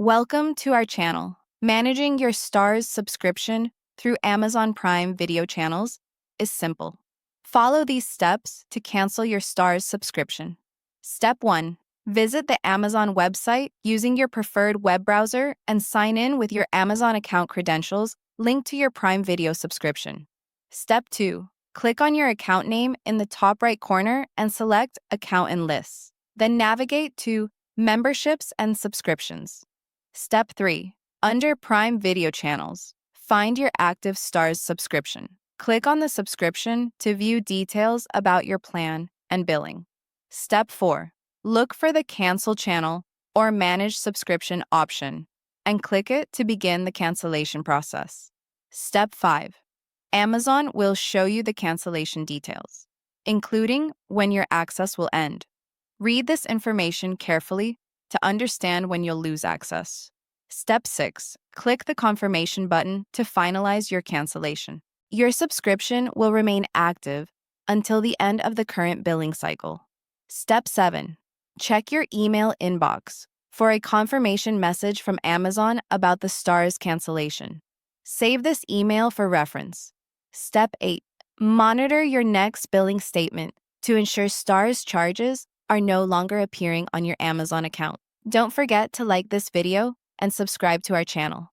Welcome to our channel. Managing your Starz subscription through Amazon Prime Video channels is simple. Follow these steps to cancel your Starz subscription. Step 1. Visit the Amazon website using your preferred web browser and sign in with your Amazon account credentials linked to your Prime Video subscription. Step 2. Click on your account name in the top right corner and select Account and Lists. Then navigate to Memberships and Subscriptions. Step 3. Under Prime Video channels, find your active Starz subscription. Click on the subscription to view details about your plan and billing. Step 4. Look for the Cancel Channel or Manage Subscription option and click it to begin the cancellation process. Step 5. Amazon will show you the cancellation details, including when your access will end. Read this information carefully to understand when you'll lose access. Step 6. Click the confirmation button to finalize your cancellation. Your subscription will remain active until the end of the current billing cycle. Step 7. Check your email inbox for a confirmation message from Amazon about the Starz cancellation. Save this email for reference. Step 8. Monitor your next billing statement to ensure Starz charges are no longer appearing on your Amazon account. Don't forget to like this video and subscribe to our channel.